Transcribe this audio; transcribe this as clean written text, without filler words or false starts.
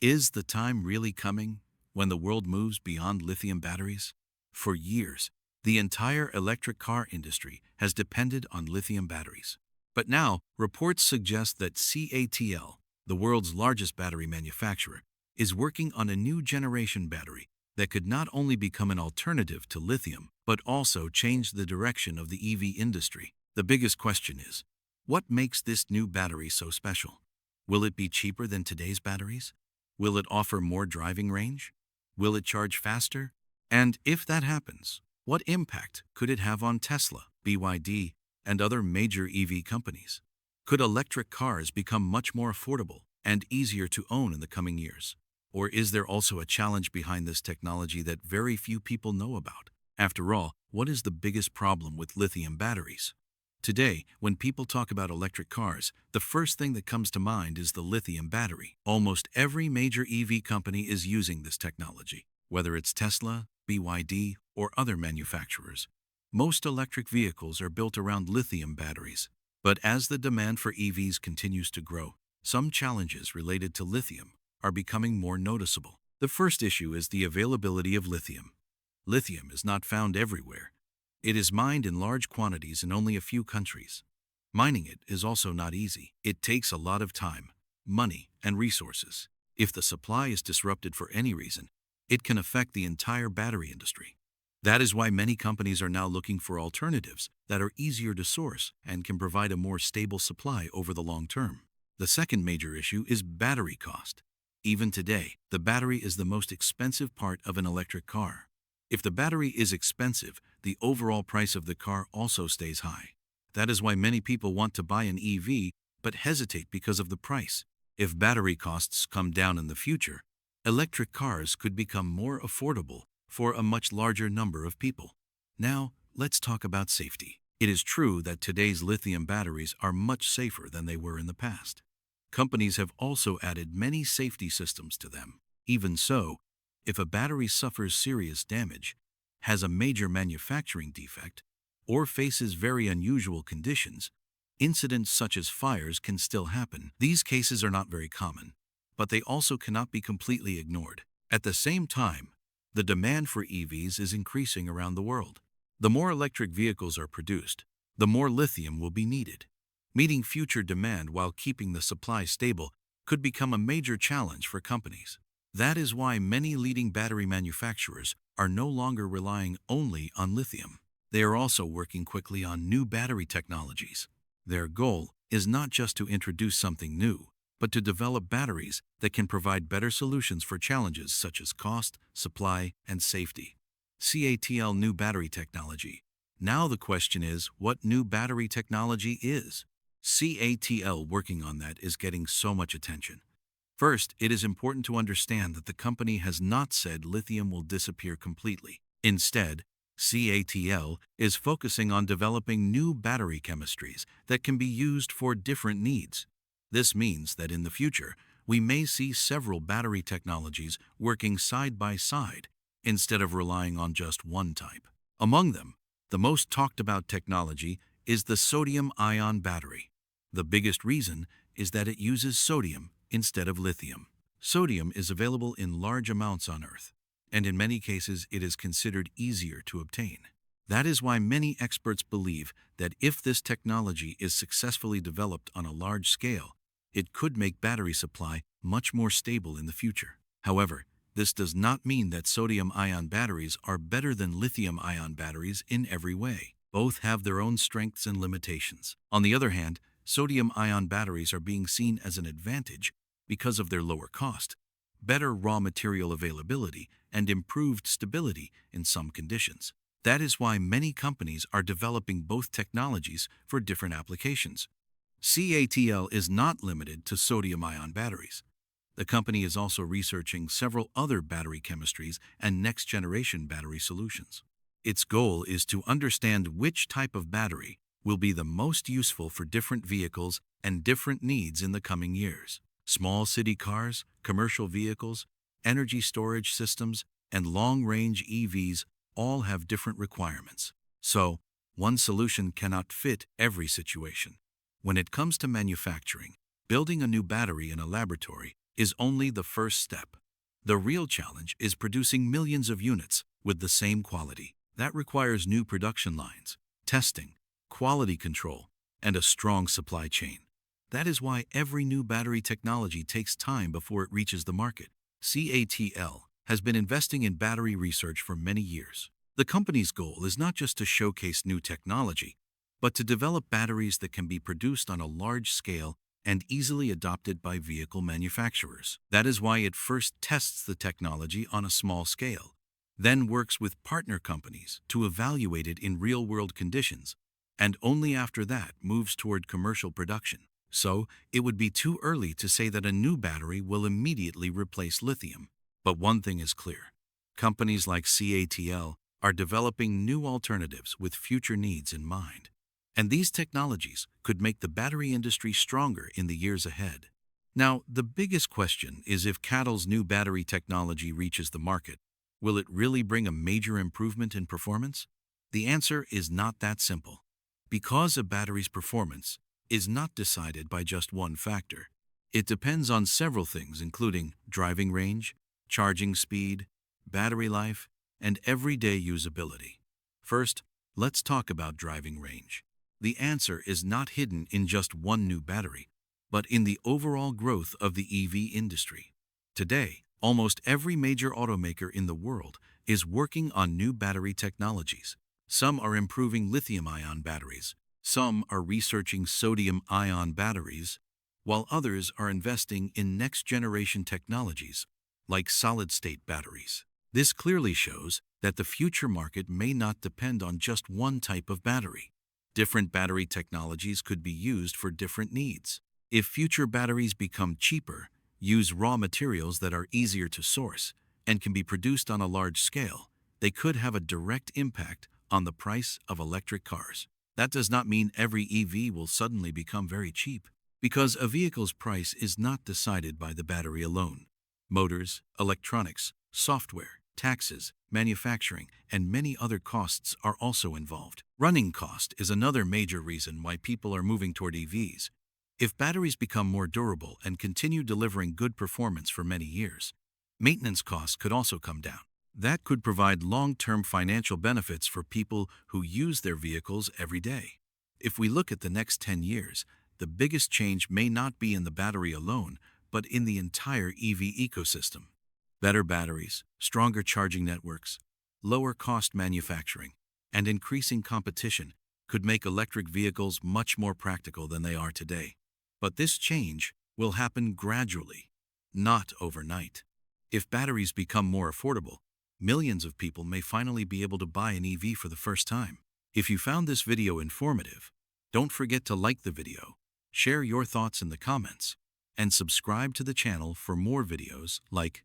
Is the time really coming when the world moves beyond lithium batteries? For years, the entire electric car industry has depended on lithium batteries. But now, reports suggest that CATL, the world's largest battery manufacturer, is working on a new generation battery that could not only become an alternative to lithium, but also change the direction of the EV industry. The biggest question is, what makes this new battery so special? Will it be cheaper than today's batteries? Will it offer more driving range? Will it charge faster? And if that happens, what impact could it have on Tesla, BYD, and other major EV companies? Could electric cars become much more affordable and easier to own in the coming years? Or is there also a challenge behind this technology that very few people know about? After all, what is the biggest problem with lithium batteries? Today, when people talk about electric cars, the first thing that comes to mind is the lithium battery. Almost every major EV company is using this technology, whether it's Tesla, BYD, or other manufacturers. Most electric vehicles are built around lithium batteries. But as the demand for EVs continues to grow, some challenges related to lithium are becoming more noticeable. The first issue is the availability of lithium. Lithium is not found everywhere. It is mined in large quantities in only a few countries. Mining it is also not easy. It takes a lot of time, money, and resources. If the supply is disrupted for any reason, it can affect the entire battery industry. That is why many companies are now looking for alternatives that are easier to source and can provide a more stable supply over the long term. The second major issue is battery cost. Even today, the battery is the most expensive part of an electric car. If the battery is expensive, the overall price of the car also stays high. That is why many people want to buy an EV but hesitate because of the price. If battery costs come down in the future, electric cars could become more affordable for a much larger number of people. Now, let's talk about safety. It is true that today's lithium batteries are much safer than they were in the past. Companies have also added many safety systems to them. Even so, if a battery suffers serious damage, has a major manufacturing defect, or faces very unusual conditions, incidents such as fires can still happen. These cases are not very common, but they also cannot be completely ignored. At the same time, the demand for EVs is increasing around the world. The more electric vehicles are produced, the more lithium will be needed. Meeting future demand while keeping the supply stable could become a major challenge for companies. That is why many leading battery manufacturers are no longer relying only on lithium. They are also working quickly on new battery technologies. Their goal is not just to introduce something new, but to develop batteries that can provide better solutions for challenges such as cost, supply, and safety. CATL new battery technology. Now the question is, what new battery technology is? CATL working on that is getting so much attention. First, it is important to understand that the company has not said lithium will disappear completely. Instead, CATL is focusing on developing new battery chemistries that can be used for different needs. This means that in the future, we may see several battery technologies working side by side instead of relying on just one type. Among them, the most talked about technology is the sodium-ion battery. The biggest reason is that it uses sodium instead of lithium. Sodium is available in large amounts on Earth, and in many cases it is considered easier to obtain. That is why many experts believe that if this technology is successfully developed on a large scale, it could make battery supply much more stable in the future. However, this does not mean that sodium-ion batteries are better than lithium-ion batteries in every way. Both have their own strengths and limitations. On the other hand, sodium-ion batteries are being seen as an advantage because of their lower cost, better raw material availability, and improved stability in some conditions. That is why many companies are developing both technologies for different applications. CATL is not limited to sodium-ion batteries. The company is also researching several other battery chemistries and next-generation battery solutions. Its goal is to understand which type of battery will be the most useful for different vehicles and different needs in the coming years. Small city cars, commercial vehicles, energy storage systems, and long-range EVs all have different requirements. So, one solution cannot fit every situation. When it comes to manufacturing, building a new battery in a laboratory is only the first step. The real challenge is producing millions of units with the same quality. That requires new production lines, testing, quality control, and a strong supply chain. That is why every new battery technology takes time before it reaches the market. CATL has been investing in battery research for many years. The company's goal is not just to showcase new technology, but to develop batteries that can be produced on a large scale and easily adopted by vehicle manufacturers. That is why it first tests the technology on a small scale, then works with partner companies to evaluate it in real-world conditions, and only after that moves toward commercial production. So, it would be too early to say that a new battery will immediately replace lithium. But one thing is clear. Companies like CATL are developing new alternatives with future needs in mind. And these technologies could make the battery industry stronger in the years ahead. Now, the biggest question is if CATL's new battery technology reaches the market, will it really bring a major improvement in performance? The answer is not that simple. Because a battery's performance is not decided by just one factor. It depends on several things, including driving range, charging speed, battery life, and everyday usability. First, let's talk about driving range. The answer is not hidden in just one new battery, but in the overall growth of the EV industry. Today, almost every major automaker in the world is working on new battery technologies. Some are improving lithium-ion batteries, some are researching sodium-ion batteries, while others are investing in next-generation technologies like solid-state batteries. This clearly shows that the future market may not depend on just one type of battery. Different battery technologies could be used for different needs. If future batteries become cheaper, use raw materials that are easier to source, and can be produced on a large scale, they could have a direct impact on the price of electric cars. That does not mean every EV will suddenly become very cheap, because a vehicle's price is not decided by the battery alone. Motors, electronics, software, taxes, manufacturing, and many other costs are also involved. Running cost is another major reason why people are moving toward EVs. If batteries become more durable and continue delivering good performance for many years, maintenance costs could also come down. That could provide long-term financial benefits for people who use their vehicles every day. If we look at the next 10 years, the biggest change may not be in the battery alone, but in the entire EV ecosystem. Better batteries, stronger charging networks, lower cost manufacturing, and increasing competition could make electric vehicles much more practical than they are today. But this change will happen gradually, not overnight. If batteries become more affordable, millions of people may finally be able to buy an EV for the first time. If you found this video informative, don't forget to like the video, share your thoughts in the comments, and subscribe to the channel for more videos like